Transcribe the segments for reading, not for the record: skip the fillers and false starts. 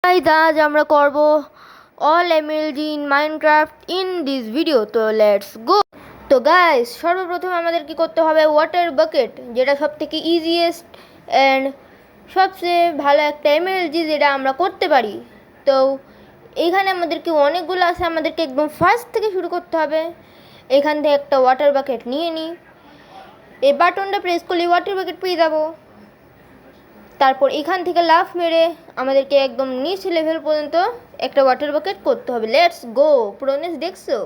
Guys, আজ আমরা করব all MLG in Minecraft in this video. তো let's go. তো গাইস, সর্বপ্রথম আমাদের কি করতে হবে, ওয়াটার বাকেট, যেটা সবথেকে ইজিয়েস্ট অ্যান্ড সবচেয়ে ভালো একটা MLG যেটা আমরা করতে পারি। তো এইখানে আমাদেরকে অনেকগুলো আছে, আমাদেরকে একদম ফার্স্ট থেকে শুরু করতে হবে। এখান থেকে একটা ওয়াটার বাকেট নিয়ে নিই, এই বাটনটা প্রেস করলে ওয়াটার বাকেট পেয়ে যাবো। তারপর এখান থেকে লাফ মেরে আমাদেরকে একদম নিচ লেভেল পর্যন্ত একটা ওয়াটার বাকেট করতে হবে। Let's go. প্রোনেস দেখছো?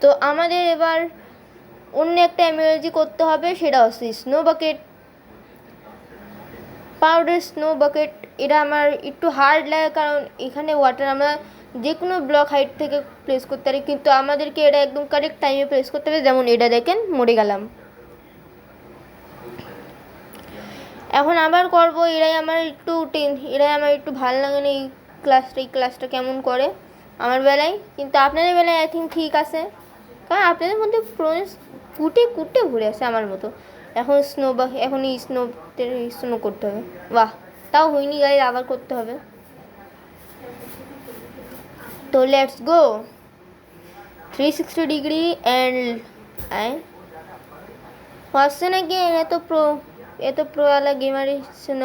তো আমাদের এবার অন্য একটা এমএলজি করতে হবে, সেটা হচ্ছে snow bucket, powder snow bucket. এটা আমার একটু হার্ড লাগে, কারণ এখানে ওয়াটার আমরা যে কোনো ব্লক হাইট থেকে প্লেস করতে পারি, কিন্তু আমাদেরকে এটা একদম কারেক্ট টাইমে প্লেস করতে হবে। যেমন এটা দেখেন, মরে গেলাম। এখন আবার করব, এরাই আমার একটু ভালো লাগে না। এই ক্লাসটা কেমন করে আমার বেলায়, কিন্তু আপনাদের বেলায় আই থিঙ্ক ঠিক আছে, কারণ আপনাদের মধ্যে কুটে কুটে ঘুরে আসে আমার মতো। এখন স্নো করতে হবে। বাহ, তাও হয়নি গাইজ, আবার করতে হবে। তো লেটস গো। 360 ডিগ্রি অ্যান্ড হচ্ছে নাকি? এত প্রোওয়ালা গেমার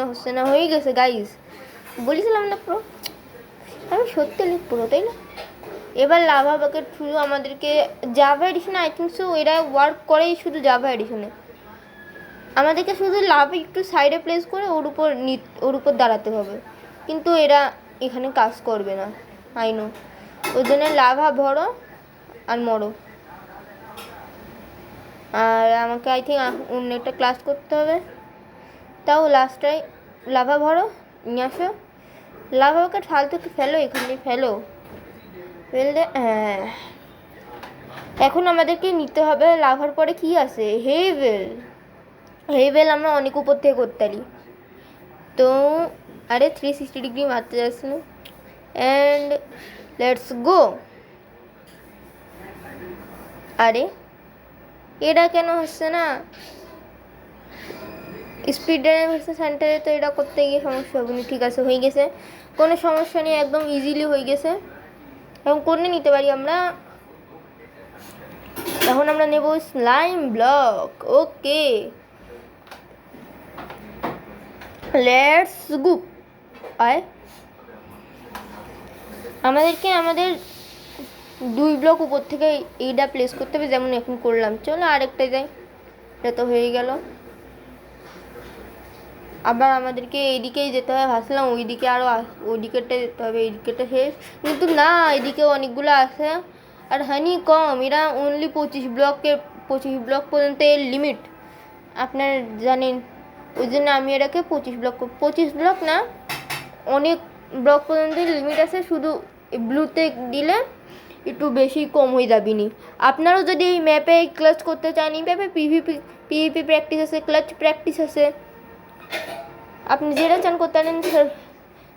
হচ্ছে না, হয়ে গেছে গাইজ। বলেছিলাম না প্রো, আমি সত্যি প্রো, তাই না? এবার লাভা বাকেট শুধু আমাদেরকে জাভা এডিশনে আই থিঙ্ক সো এরা ওয়ার্ক করেই, শুধু জাভা এডিশনে আমাদেরকে শুধু লাভা একটু সাইডে প্লেস করে ওর উপর দাঁড়াতে হবে, কিন্তু এরা এখানে কাজ করবে না, আই নো। ওই জন্য লাভা ভরো আর মরো। আর আমাকে আই থিঙ্ক অন্য একটা ক্লাস করতে হবে। তাও লাস্টটায় লাভা ভরো, নিয়ে আসো লাভা বাকেট, ফালতু ফেলো, এখানে ফেললে। হ্যাঁ, এখন আমাদেরকে নিতে হবে লাভার পরে কি আছে, হেভেল আমরা অনেক উপর থেকে করতে পারি। তো আরে 360 ডিগ্রি মারতে যাচ্ছি না। And let's go. আরে এটা কেন হচ্ছে না? স্পিড ডাইনামিক্স সেন্টারে তো এটা করতে গিয়ে সমস্যা হবে না। ঠিক আছে, হয়ে গেছে, কোনো সমস্যা নেই, একদম ইজিলি হয়ে গেছে। এখন করে নিতে পারি আমরা। এখন আমরা নেব slime block. Okay, let's go. আমাদের 2 ব্লক উপর থেকে এইটা প্লেস করতে হবে, যেমন এখন করলাম। চলো আরেকটা যাই, এটা তো হয়ে গেল। আবার আমাদেরকে এইদিকেই যেতে হবে, ভাবছিলাম ওইদিকে ওইদিকেরটা যেতে হবে, এইদিকেটা শেষ, কিন্তু না, এদিকে অনেকগুলো আছে। আর হানি কম, এরা অনলি 25 ব্লক পর্যন্ত এর লিমিট, আপনার জানেন। ওই জন্য আমি এটাকে 25 ব্লক না, অনেক ব্লক পর্যন্ত লিমিট আছে। শুধু ব্লুতে দিলে একটু বেশি কম হয়ে যাবিনি। আপনারাও যদি এই ম্যাপে ক্লাচ করতে চান, এই ম্যাপে পিভিপি প্র্যাকটিস আছে, ক্লাচ প্র্যাকটিস আছে, আপনি যেটা চান করতে পারেন।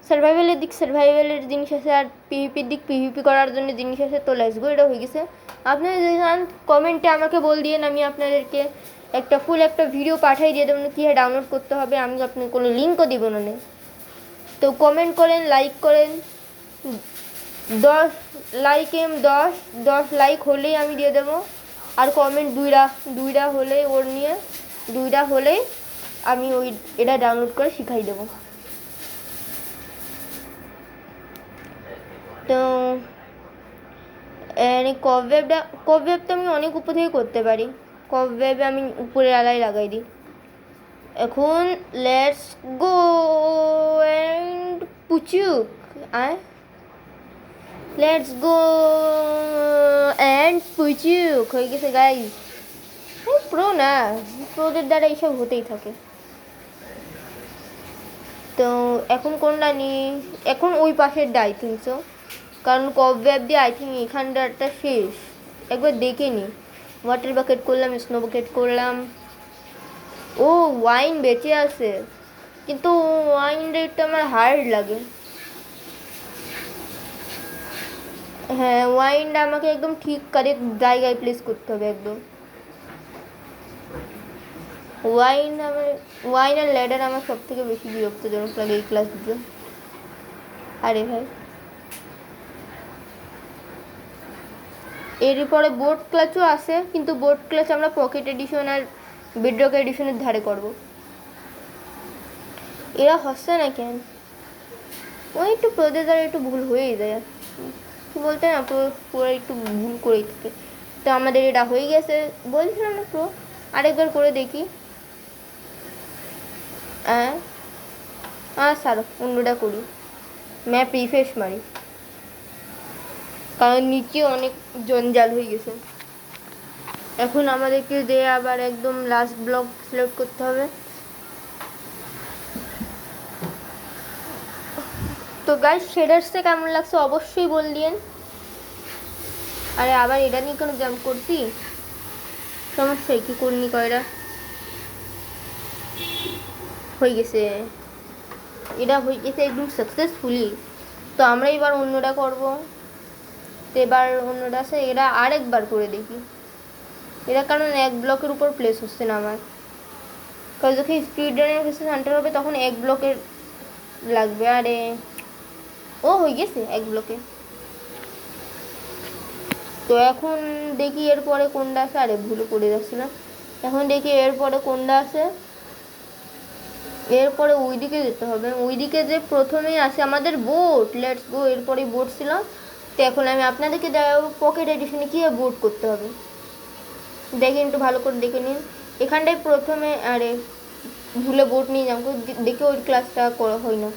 সার্ভাইভালের জিনিস আছে, আর পিভিপির দিক পিভিপি করার জন্য জিনিস আছে। তো লেটস গো, এটা হয়ে গেছে। আপনারা যদি চান কমেন্টে আমাকে বল দিয়েন, আমি আপনাদেরকে একটা ফুল ভিডিও পাঠিয়ে দিয়ে দেবেন কীভাবে ডাউনলোড করতে হবে। আমি আপনাকে কোনো লিঙ্কও দিব না। তো কমেন্ট করেন, লাইক করেন। 10 লাইক হলেই আমি দিয়ে দেবো। আর কমেন্ট দুইটা হলে দুইটা হলেই আমি এটা ডাউনলোড করে শিখাই দেবো। তো কবওয়েবটা আমি অনেক উপর থেকে করতে পারি। কবওয়েবে আমি উপরের আলাই লাগাই দিই। এখন লেটস গো অ্যান্ড পুচুক। লেটস গো অ্যান্ড পুচুক। হয়ে গেছে গাইজ। প্রো না, প্রোদের দ্বারা এইসব হতেই থাকে। তো এখন কোনটা নিই? এখন ওই পাশের আই থিঙ্ক সো, কারণ কবওয়েব দিয়ে আই থিঙ্ক এখানটা শেষ। একবার দেখে নিই। ওয়াটার বাকেট করলাম, স্নো বাকেট করলাম। ও ওয়াইন বেঁচে আছে, কিন্তু ওয়াইন রেটটা আমার হার্ড লাগে। হ্যাঁ, ওয়াইনটা আমাকে একদম ঠিক কারেক্ট জায়গায় প্লেস করতে হবে একদম। ওয়াইন আর ল্যাডার আমার সব থেকে বেশি বিরক্তজনক লাগে এই ক্লাসগুলো। আরে ভাই, এরপরে বোর্ড ক্লাচও আছে, কিন্তু বোর্ড ক্লাচ আমরা পকেট এডিশন আর বেডরক এডিশনের ধারে করব। এরা হচ্ছে না কেন? ওই একটু প্রসেসর একটু ভুল হয়েই যায়, কি বলতে না, পুরো একটু ভুল করেই থাকে। তো আমাদের এটা হয়ে গেছে বলছিলাম না প্রো, আরেকবার করে দেখি। সারো, অন্যটা করি, ম্যাপ রিফ্রেশ মারি, কারণ নিচে অনেক জঞ্জাল হয়ে গেছে। এখন আমাদেরকে যে আবার একদম লাস্ট ব্লক সিলেক্ট করতে হবে। তো গাইস, শেডার্সটা কেমন লাগছে অবশ্যই বল দিয়েন। আরে আবার এটা নিয়ে কোনো জাম্প করছি, সমস্যা কি করনি কয়টা হয়ে গেছে, এটা হয়ে গেছে একদম সাকসেসফুলি। তো আমরা এবার অন্যটা করব। তো এবার অন্যটা আছে, এরা আরেকবার করে দেখি। এটা কারণ এক ব্লকের উপর প্লেস হচ্ছে না আমার, কারণ যখন স্পিড রানের কাছে হান্টার হবে তখন এক ব্লকের লাগবে। আরে ও হয়ে গেছে এক ব্লকে। তো এখন দেখি এরপরে কোনটা আছে, আরে ভুলে পড়ে যাচ্ছিলাম। এখন দেখি এরপরে কোনটা আছে, এরপরে ওইদিকে যেতে হবে। ওইদিকে যে প্রথমেই আসে আমাদের বোট, লেটস গো। এরপরে বোট ছিল। তো এখন আমি আপনাদেরকে দেখাবো পকেট এডিশনে কীভাবে বোট করতে হবে। দেখেন, একটু ভালো করে দেখে নিন। এখানটায় প্রথমে, আরে ভুলে বোট নিয়ে যাবো, দেখে ওই ক্লাসটা করা হয় না।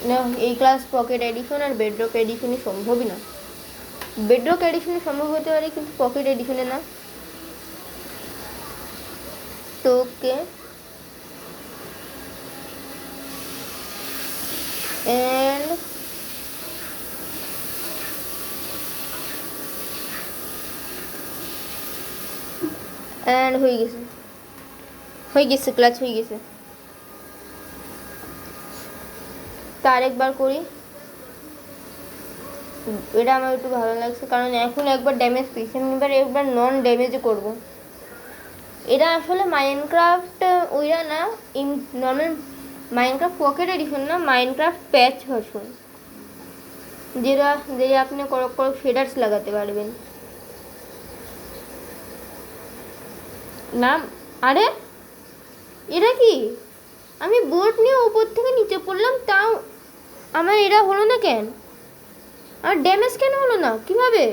না, এই ক্লাস পকেট এডিশন আর বেডরক এডিশনে সম্ভবই না। বেডরক এডিশনে সম্ভব হতে পারে, কিন্তু পকেট এডিশনে না। তো ওকে, অ্যান্ড হয়ে গেছে, ক্লাচ হয়ে গেছে। তার একবার করি, এটা আমার একটু ভালো লাগছে, কারণ এখন একবার ড্যামেজ পেয়েছি, আমি একবার নন ড্যামেজে করব। এটা আসলে মাইনক্রাফট ওইরা না, নর্মাল মাইনক্রাফট পকেট এডিশন না, মাইনক্রাফট প্যাচ ভার্সন, যেটা আপনি করক শেডার্স লাগাতে পারবেন না। আরে এটা কি, আমি বোট নিয়ে উপর থেকে নিচে পড়লাম, তাও আমার এটা হলো না কেন? আর ড্যামেজ কেন হলো না? কিভাবে?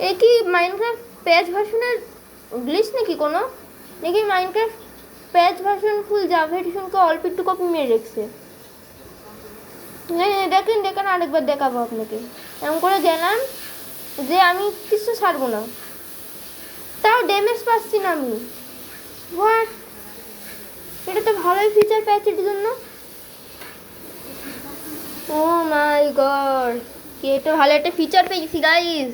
এ কি মাইনক্রাফট প্যাচ ভার্সনের গ্লিচ নাকি কোনো? নাকি মাইনক্রাফট প্যাচ ভার্সন ফুল জাভা এডিশনকে অল্প একটু কপি মেরে রেখেছে? দেখেন আরেকবার দেখাবো আপনাকে। এমন করে গেলাম যে আমি কিছু ছাড়বো না, তাও ড্যামেজ পাচ্ছি না আমি। হোয়াট, এটা তো ভালোই ফিচার প্যাচের জন্য। ও মাই গড, কি এটা ভালো একটা ফিচার পেয়েছি গাইস।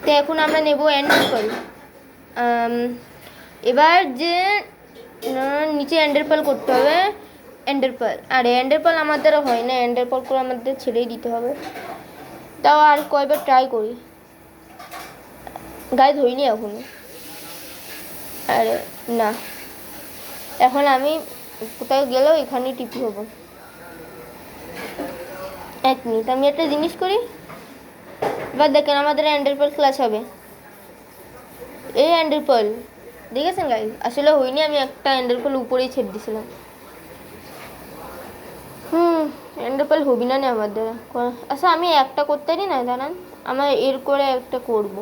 তো এখন আমরা নেব এন্ডারপাল। এবার যে নিচে এন্ডারপাল করতে হবে, এন্ডারপাল। আরে এন্ডারপাল আমার দ্বারা হয় না, এন্ডারপাল করে আমাদের ছেড়েই দিতে হবে। তাও আর কয়বার ট্রাই করি, গাইজ হয়নি এখনো। আরে না, এখন আমি কোথায় গেলেও এখানেই টিপি হবো। এক মিনিট, আমি একটা জিনিস করি। এবার দেখেন আমাদের এন্ডারপাল ক্লাস হবে। এই এন্ডারপাল দেখেছেন গাইজ, আসলে হয়নি, আমি একটা এন্ডারপাল উপরেই ছেড়ে দিয়েছিলাম। এন্ডারপাল হবি না আমার দ্বারা। আচ্ছা আমি একটা করতে পারি না, জানান, আমার এর করে একটা করব।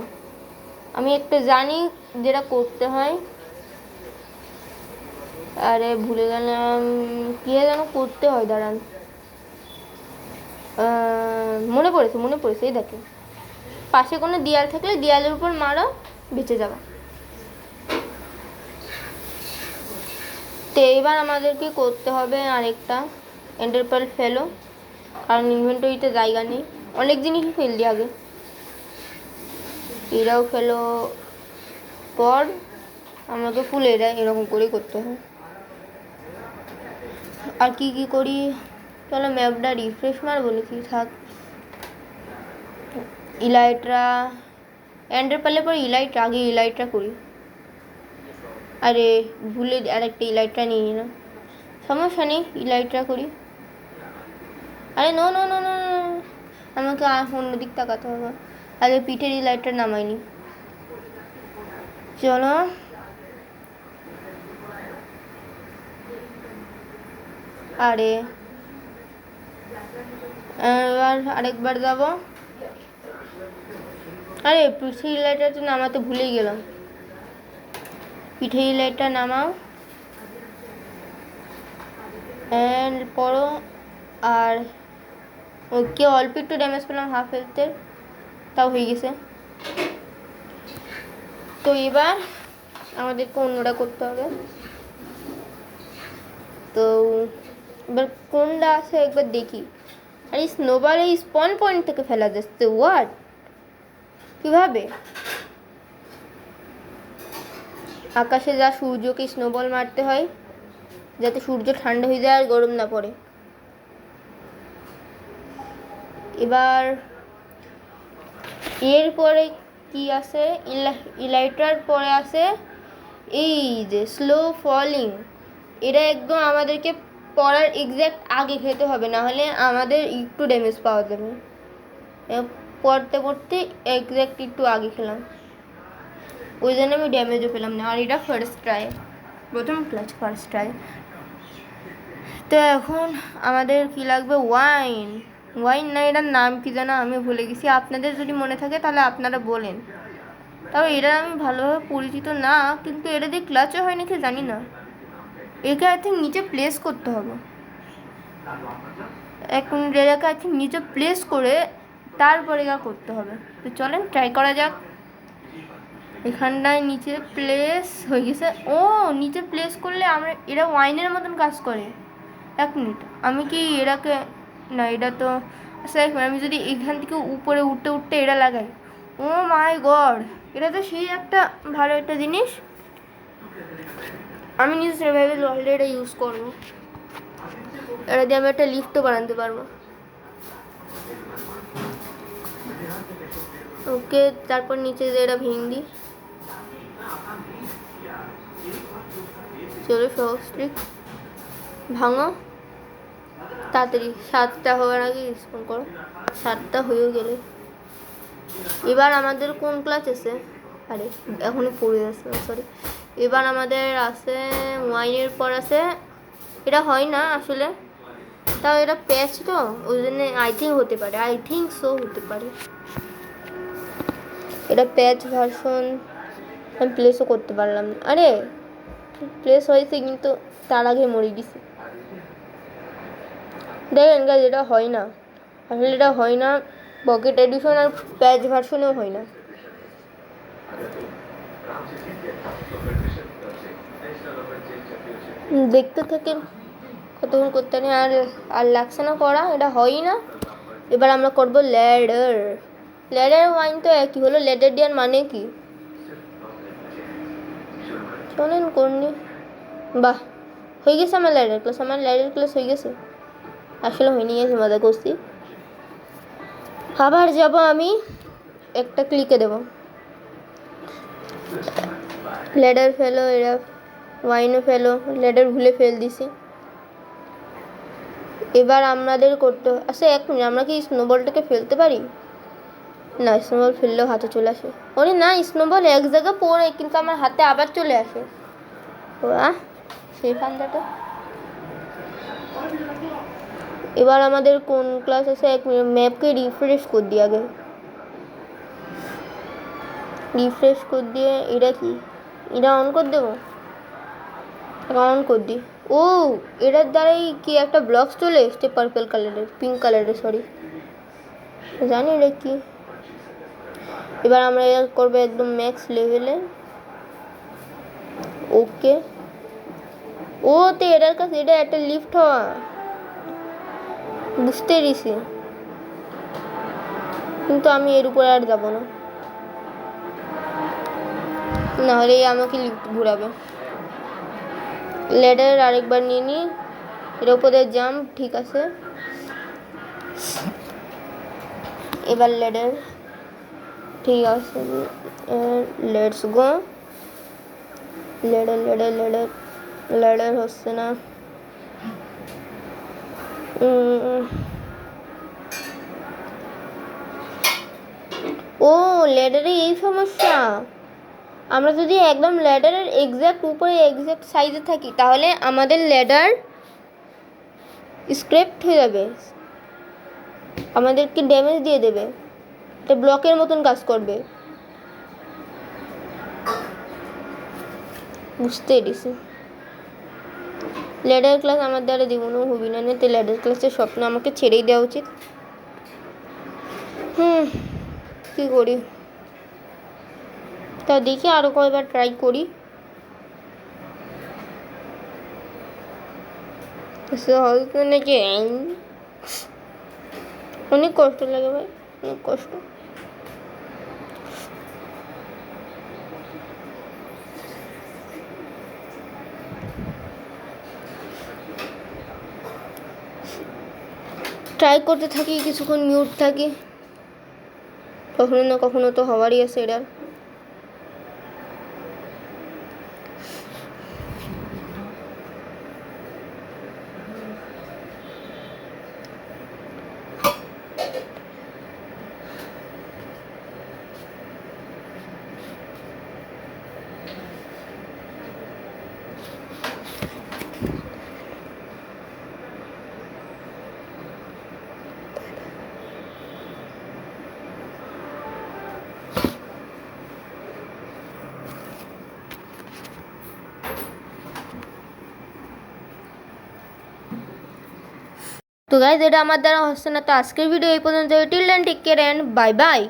আমি একটা জানি যেটা করতে হয়। আরে ভুলে গেলাম কি যেন করতে হয়, দাঁড়ান। মনে পড়েছে, এই দেখে পাশে কোনো দেয়াল থাকলে দেয়ালের উপর মারো, বেঁচে যাবে। তো এবার আমাদেরকে করতে হবে আরেকটা এন্ডারপাল ফেলো, কারণ ইনভেন্টরিতে জায়গা নেই, অনেক জিনিসই ফেল দিই আগে। এরাও ফেলো পর আমাকে ফুল এরকম করেই করতে হয়। আর কি করি, চলো ম্যাপটা রিফ্রেশ মারবো নাকি, থাক। ইলাইট্রা, এন্ডারপালের পর ইলাইট্রা, আগে ইলাইট্রা করি। আরে ভুলে আরেকটা ইলাইটটা নিয়ে নি না, সমস্যা নেই, ইলাইটটা করি। আরে নো নো নো নো, আমাকে অন্য দিক তাকাতে হবে। আরে পিঠের ইলাইটটা নামাইনি, চলো। আরে এবার আরেকবার যাবো। আরে পিঠের ইলাইটটা তো নামাতে ভুলেই গেলাম, পিঠের ইলাইটটা নামাও অ্যান্ড পড়ো। আর ওকে অল্প একটু ড্যামেজ পেলাম, হাফ হেলথের, তাও হয়ে গেছে। তো এবার আমাদেরকে অন্যটা করতে হবে। তো এবার কোনটা আছে একবার দেখি। আর এই স্নোবল এই স্পন পয়েন্ট থেকে ফেলা যাচ্ছে, হোয়াট, কিভাবে? আকাশে যা সূর্যকে স্নোবল মারতে হয় যাতে সূর্য ঠান্ডা হয়ে যায় আর গরম না পড়ে। এবার এরপরে কি আছে, ইলাইটার পরে আছে এই যে স্লো ফলিং। এটা একদম আমাদেরকে পড়ার এক্স্যাক্ট আগে খেতে হবে, না হলে আমাদের একটু ড্যামেজ পাওয়া যাবে। পড়তে পড়তে এক্স্যাক্ট একটু আগে খেলাম, ওই জন্য আমি ড্যামেজও পেলাম না। আর এটা ফার্স্ট ট্রাই, প্রথম ক্লাস ফার্স্ট ট্রাই। তো এখন আমাদের কি লাগবে, ওয়াইন। ওয়াইন না, এটার নাম কি জানো আমি ভুলে গেছি, আপনাদের যদি মনে থাকে তাহলে আপনারা বলেন। তাও এটা আমি ভালোভাবে পরিচিত না, কিন্তু এটা দিয়ে ক্লাচও হয় নাকি জানি না। একে আই থিঙ্ক নিচে প্লেস করতে হবে, এখন এটাকে আই থিঙ্ক নিচে প্লেস করে তারপরে এটা করতে হবে। তো চলেন ট্রাই করা যাক। এখানটায় নিচে প্লেস হয়ে গেছে। ও নিচে প্লেস করলে আমরা, এরা ওয়াইনের মতন কাজ করে। এক মিনিট, আমি কি এটাকে, না এটা তো আচ্ছা এক মিনিট, আমি যদি এখান থেকে উপরে উঠতে উঠতে এটা লাগাই, ও মাই গড, এটা তো সেই একটা ভালো একটা জিনিস। আমি নিজে সার্ভাইভাল ওয়ার্ল্ডে এটা ইউজ করবো, এটা দিয়ে আমি একটা লিফটও বানাতে পারবো। ওকে, তারপর নিচে যে এটা ভেঙে দিই, চলো সহজ ট্রিক, ভাঙো তাড়াতাড়ি, 7টা হওয়ার আগে রিসপন্ড করো। 7টা হয়েও গেলে এবার আমাদের কোন ক্লাস আছে, আরে এখনই পড়ে আসছে, সরি। এবার আমাদের আছে ওয়াইনের পর আছে, এটা হয় না আসলে, তাও এটা প্যাচ তো ওই জন্য আই থিঙ্ক হতে পারে, আই থিঙ্ক সো হতে পারে। এটা প্যাচ ভার্সন, আমি প্লেসও করতে পারলাম না। আরে প্লেস হয়েছে কিন্তু তার আগে মরে গেছি। দেখেন গাইজ, এটা হয় না আসলে, এটা হয় না, পকেট এডিশন আর প্যাচ ভার্সনেও হয় না। দেখতে থাকেন কতক্ষণ করতে নেই, আর আর লাগছে না করা, এটা হয়ই না। এবার আমরা করব ল্যাডার। ল্যাডার ওয়াইন তো একই হলো, ল্যাডার দেওয়ার মানে কি শোনেন করনি। বাহ, হয়ে গেছে আমার ল্যাডার ক্লাস, আমার ল্যাডার ক্লাস হয়ে গেছে, আসলে হয়ে নিয়ে মজা করছি। আবার যাব আমি, একটা ক্লিকে দেব, ল্যাডার ফেলো, এরা ওয়াইনও ফেলো, ল্যাডার ভুলে ফেল দিছি। এবার আমাদের করতে, আচ্ছা এক মিনিট, আমরা কি স্নোবলটাকে ফেলতে পারি? না, স্নোবল ফেললেও হাতে চলে আসে। ওরে না, স্নোবল এক জায়গায় পড়ে কিন্তু আমার হাতে আবার চলে আসে। বাহ, সেই ফান্দাটা। এবার আমাদের কোন ক্লাস আছে, এক মিনিট, ম্যাপকে রিফ্রেশ করে দিই আগে, রিফ্রেশ করে দিয়ে এটা কি, এটা অন করে দেবো, অন করে দিই। ও এটার দ্বারাই কি একটা ব্লকস চলে এসছে পার্পল কালারের, পিঙ্ক কালারের, সরি জানি এটা কি। এবার আমরা এটা করবো একদম ম্যাক্স লেভেলে। ওকে, ও তো এটার কাছে এটা একটা লিফট হওয়া, বুঝতে পেরেছি, কিন্তু আমি এর উপরে আর যাবো না, নাহলে আমাকে লিফট ঘুরাবে। ল্যাডার আরেকবার নিয়ে নিই, এর উপরে জাম্প, ঠিক আছে। এবার ল্যাডার, ঠিক আছে, let's go. Ladder ladder ladder ladder হচ্ছে না। ও লেডারে এই সমস্যা। আমরা যদি একদম ল্যাডারের এক্স্যাক্ট উপরে এক্স্যাক্ট সাইজে থাকি তাহলে আমাদের ল্যাডার স্ক্র্যাপড হয়ে যাবে, আমাদেরকে ড্যামেজ দিয়ে দেবে, এটা ব্লকের মতন কাজ করবে। বুঝতে পেরেছি। ল্যাডার ক্লাস আমার দ্বারা দিব না, হবি না, তো ল্যাডার ক্লাসের স্বপ্ন আমাকে ছেড়েই দেওয়া উচিত। কী করি তা দেখি, আরও কয়েকবার ট্রাই করি। সহজ তো নাকি, অনেক কষ্ট লাগে ভাই, অনেক কষ্ট। ট্রাই করতে থাকি, কিছুক্ষণ মিউট থাকি, কখনো না কখনো তো হওয়ারই আছে এটা। তো গাইজ এটা আমার দ্বারা হচ্ছে না, তো আজকের ভিডিও এই পর্যন্ত। Till then take care and bye by.